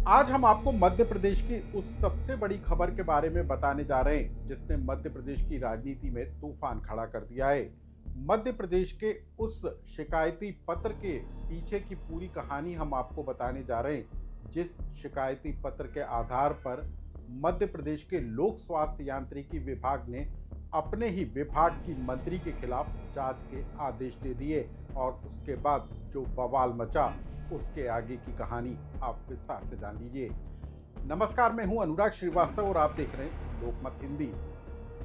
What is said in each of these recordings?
आज हम आपको मध्य प्रदेश की उस सबसे बड़ी खबर के बारे में बताने जा रहे हैं जिसने मध्य प्रदेश की राजनीति में तूफान खड़ा कर दिया है। मध्य प्रदेश के उस शिकायती पत्र के पीछे की पूरी कहानी हम आपको बताने जा रहे हैं, जिस शिकायती पत्र के आधार पर मध्य प्रदेश के लोक स्वास्थ्य यांत्रिकी विभाग ने अपने ही विभाग की मंत्री के खिलाफ जांच के आदेश दे दिए और उसके बाद जो बवाल मचा उसके आगे की कहानी आप विस्तार से जान लीजिए। नमस्कार, मैं हूं अनुराग श्रीवास्तव और आप देख रहे हैं लोकमत हिंदी।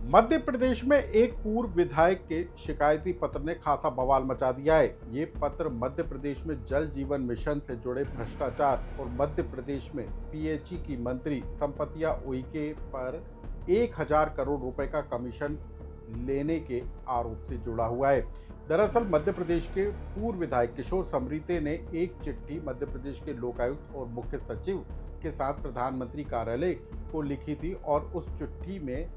मध्य प्रदेश में एक पूर्व विधायक के शिकायती पत्र ने खासा बवाल मचा दिया है। ये पत्र मध्य प्रदेश में जल जीवन मिशन से जुड़े भ्रष्टाचार और मध्य प्रदेश में पीएचई की मंत्री संपतिया उइके पर 1000 करोड़ रुपए का कमीशन लेने के आरोप से जुड़ा हुआ है। दरअसल मध्य प्रदेश के पूर्व विधायक किशोर समरीते ने एक चिट्ठी मध्य प्रदेश के लोकायुक्त और मुख्य सचिव के साथ प्रधानमंत्री कार्यालय को लिखी थी और उस चिट्ठी में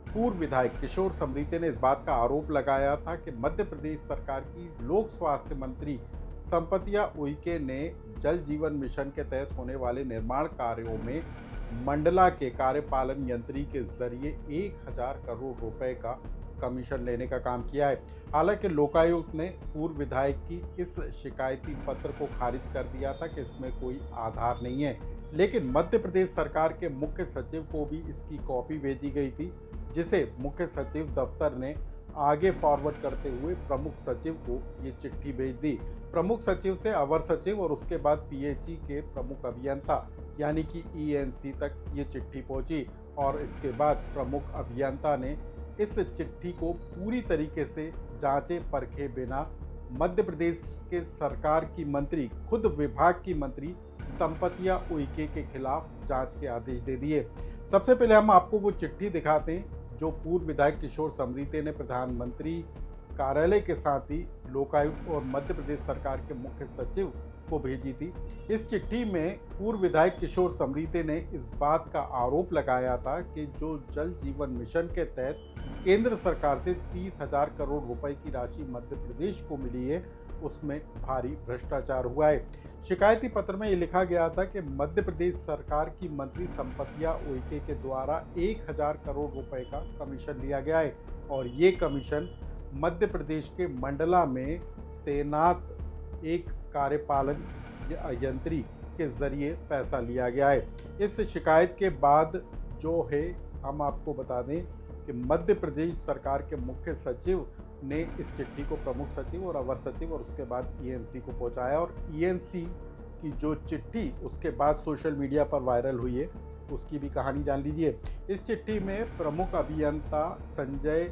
पूर्व विधायक किशोर समरीते ने इस बात का आरोप लगाया था कि मध्य प्रदेश सरकार की लोक स्वास्थ्य मंत्री संपतिया उइके ने जल जीवन मिशन के तहत होने वाले निर्माण कार्यों में मंडला के कार्यपालन यंत्री के जरिए 1000 करोड़ रुपए का कमीशन लेने का काम किया है। हालांकि लोकायुक्त ने पूर्व विधायक की इस शिकायती पत्र को खारिज कर दिया था कि इसमें कोई आधार नहीं है, लेकिन मध्य प्रदेश सरकार के मुख्य सचिव को भी इसकी कॉपी भेजी गई थी, जिसे मुख्य सचिव दफ्तर ने आगे फॉरवर्ड करते हुए प्रमुख सचिव को ये चिट्ठी भेज दी। प्रमुख सचिव से अवर सचिव और उसके बाद पीएचई के प्रमुख अभियंता यानी कि ईएनसी तक ये चिट्ठी पहुंची और इसके बाद प्रमुख अभियंता ने इस चिट्ठी को पूरी तरीके से जांचे परखे बिना मध्य प्रदेश के सरकार की मंत्री, खुद विभाग की मंत्री संपतिया उइके के खिलाफ जांच के आदेश दे दिए। सबसे पहले हम आपको वो चिट्ठी दिखाते हैं जो पूर्व विधायक किशोर समरीते ने प्रधानमंत्री कार्यालय के साथ ही लोकायुक्त और मध्य प्रदेश सरकार के मुख्य सचिव को भेजी थी। इस चिट्ठी में पूर्व विधायक किशोर समरीते ने इस बात का आरोप लगाया था कि जो जल जीवन मिशन के तहत केंद्र सरकार से 30,000 करोड़ रुपए की राशि मध्य प्रदेश को मिली है, उसमें भारी भ्रष्टाचार हुआ है। शिकायती पत्र में ये लिखा गया था कि मध्य प्रदेश सरकार की मंत्री संपतिया उइके के द्वारा 1000 करोड़ रुपए का कमीशन लिया गया है और ये कमीशन मध्य प्रदेश के मंडला में तैनात एक कार्यपालन यंत्री के जरिए पैसा लिया गया है। इस शिकायत के बाद जो है हम आपको बता दें कि मध्य प्रदेश सरकार के मुख्य सचिव ने इस चिट्ठी को प्रमुख सचिव और अवर सचिव और उसके बाद ईएनसी को पहुंचाया और ईएनसी की जो चिट्ठी उसके बाद सोशल मीडिया पर वायरल हुई है उसकी भी कहानी जान लीजिए। इस चिट्ठी में प्रमुख अभियंता संजय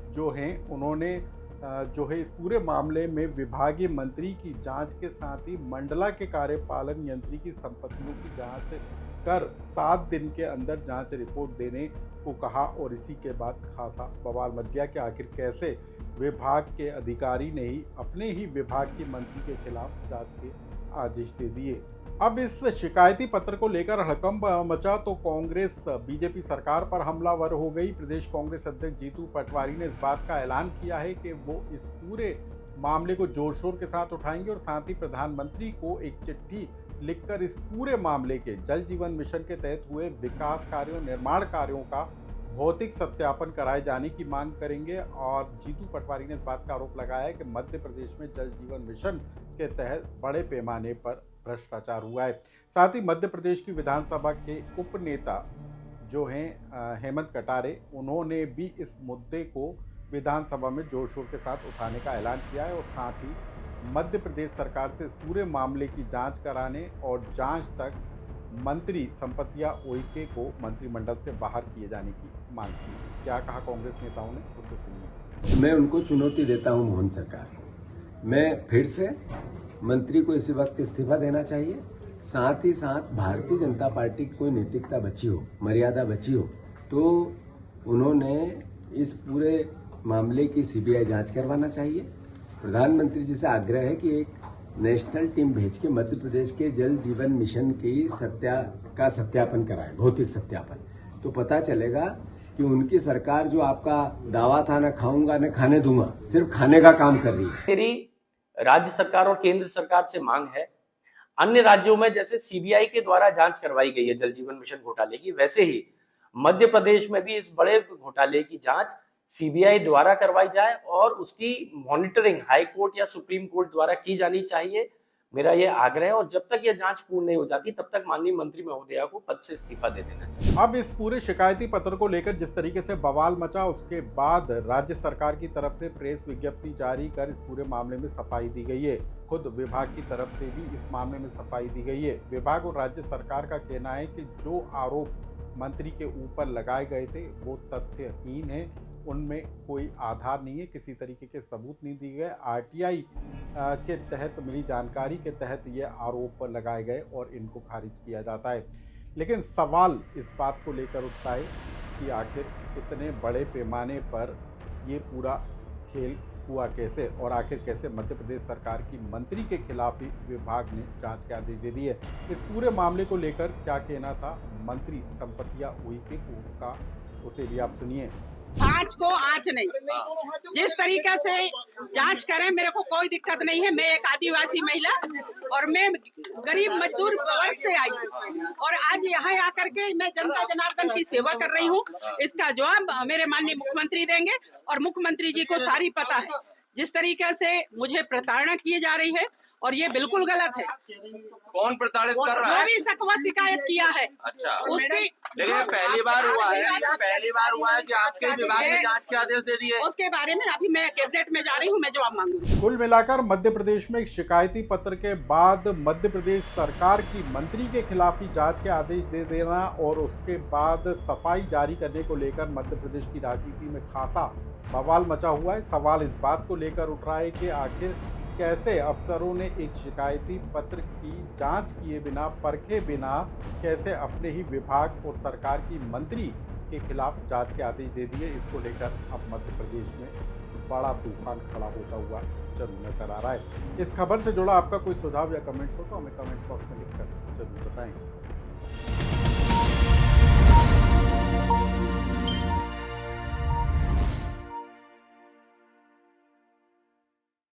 जो हैं उन्होंने जो है इस पूरे मामले में विभागीय मंत्री की जांच के साथ ही मंडला के कार्यपालन यंत्री की संपत्तियों की जांच कर 7 दिन के अंदर जांच रिपोर्ट देने को कहा और इसी के बाद खासा बवाल मच गया कि आखिर कैसे विभाग के अधिकारी ने ही अपने ही विभाग की मंत्री के खिलाफ जांच के आदेश दे दिए। अब इस शिकायती पत्र को लेकर हड़कंप मचा तो कांग्रेस बीजेपी सरकार पर हमलावर हो गई। प्रदेश कांग्रेस अध्यक्ष जीतू पटवारी ने इस बात का ऐलान किया है कि वो इस पूरे मामले को जोर शोर के साथ उठाएंगे और साथ ही प्रधानमंत्री को एक चिट्ठी लिखकर इस पूरे मामले के जल जीवन मिशन के तहत हुए विकास कार्यों, निर्माण कार्यों का भौतिक सत्यापन कराए जाने की मांग करेंगे। और जीतू पटवारी ने इस बात का आरोप लगाया है कि मध्य प्रदेश में जल जीवन मिशन के तहत बड़े पैमाने पर भ्रष्टाचार हुआ है। साथ ही मध्य प्रदेश की विधानसभा के उप नेता जो हैं हेमंत कटारे, उन्होंने भी इस मुद्दे को विधानसभा में जोर शोर के साथ उठाने का ऐलान किया है और साथ ही मध्य प्रदेश सरकार से इस पूरे मामले की जांच कराने और जांच तक मंत्री संपतिया उइके को मंत्रिमंडल से बाहर किए जाने की मांग की। क्या कहा कांग्रेस नेताओं ने, उसे सुनिए। मैं उनको चुनौती देता हूं मोहन सरकार, मैं फिर से मंत्री को इसी वक्त इस्तीफा देना चाहिए। साथ ही साथ भारतीय जनता पार्टी की कोई नैतिकता बची हो, मर्यादा बची हो तो उन्होंने इस पूरे मामले की सीबीआई जांच करवाना चाहिए। प्रधानमंत्री जी से आग्रह है कि एक नेशनल टीम भेज के मध्य प्रदेश के जल जीवन मिशन की सत्यापन कराए, भौतिक सत्यापन, तो पता चलेगा कि उनकी सरकार जो आपका दावा था न खाऊंगा न खाने दूंगा, सिर्फ खाने का काम कर रही है। मेरी राज्य सरकार और केंद्र सरकार से मांग है, अन्य राज्यों में जैसे सीबीआई के द्वारा जांच करवाई गई है जल जीवन मिशन घोटाले की, वैसे ही मध्य प्रदेश में भी इस बड़े घोटाले की जांच सीबीआई द्वारा करवाई जाए और उसकी मॉनिटरिंग हाई कोर्ट या सुप्रीम कोर्ट द्वारा की जानी चाहिए। मेरा यह आग्रह है, और जब तक यह जांच पूर्ण नहीं हो जाती तब तक माननीय मंत्री महोदया को पद से इस्तीफा दे देना चाहिए। अब इस पूरे शिकायती पत्र को लेकर जिस तरीके से बवाल मचा, उसके बाद राज्य सरकार की तरफ से प्रेस विज्ञप्ति जारी कर इस पूरे मामले में सफाई दी गई है। खुद विभाग की तरफ से भी इस मामले में सफाई दी गई है। विभाग और राज्य सरकार का कहना है कि जो आरोप मंत्री के ऊपर लगाए गए थे वो तथ्यहीन है, उनमें कोई आधार नहीं है, किसी तरीके के सबूत नहीं दिए गए। आरटीआई के तहत मिली जानकारी के तहत ये आरोप लगाए गए और इनको खारिज किया जाता है। लेकिन सवाल इस बात को लेकर उठता है कि आखिर इतने बड़े पैमाने पर ये पूरा खेल हुआ कैसे, और आखिर कैसे मध्य प्रदेश सरकार की मंत्री के खिलाफ ही विभाग ने जांच के आदेश दे दिए। इस पूरे मामले को लेकर क्या कहना था मंत्री संपतिया उइके का, उसे भी आप सुनिए। जांच को आंच नहीं, जिस तरीके से जांच करें मेरे को कोई दिक्कत नहीं है। मैं एक आदिवासी महिला और मैं गरीब मजदूर वर्ग से आई हूँ और आज यहाँ आकर के मैं जनता जनार्दन की सेवा कर रही हूँ। इसका जवाब मेरे माननीय मुख्यमंत्री देंगे और मुख्यमंत्री जी को सारी पता है जिस तरीके से मुझे प्रताड़ना की जा रही है, और ये बिल्कुल गलत है। कौन प्रताड़ित कर रहा है? जो भी शकवा शिकायत किया है। अच्छा, उसकी लेकिन पहली बार हुआ है कि आपके विभाग ने जांच के आदेश दे दिए। उसके बारे में अभी मैं कैबिनेट में जा रही हूँ, मैं जवाब मांगूंगी। कुल मिलाकर मध्य प्रदेश में एक शिकायती पत्र के बाद मध्य प्रदेश सरकार की मंत्री के खिलाफ ही जांच के आदेश दे देना और उसके बाद सफाई जारी करने को लेकर मध्य प्रदेश की राजनीति में खासा बवाल मचा हुआ है। सवाल इस बात को लेकर उठ रहा है कि आखिर कैसे अफसरों ने एक शिकायती पत्र की जांच किए बिना, परखे बिना, कैसे अपने ही विभाग और सरकार की मंत्री के खिलाफ जांच के आदेश दे दिए। इसको लेकर अब मध्य प्रदेश में बड़ा तूफान खड़ा होता हुआ जरूर नजर आ रहा है। इस खबर से जुड़ा आपका कोई सुझाव या कमेंट्स हो तो हमें कमेंट्स बॉक्स में लिखकर जरूर बताएं।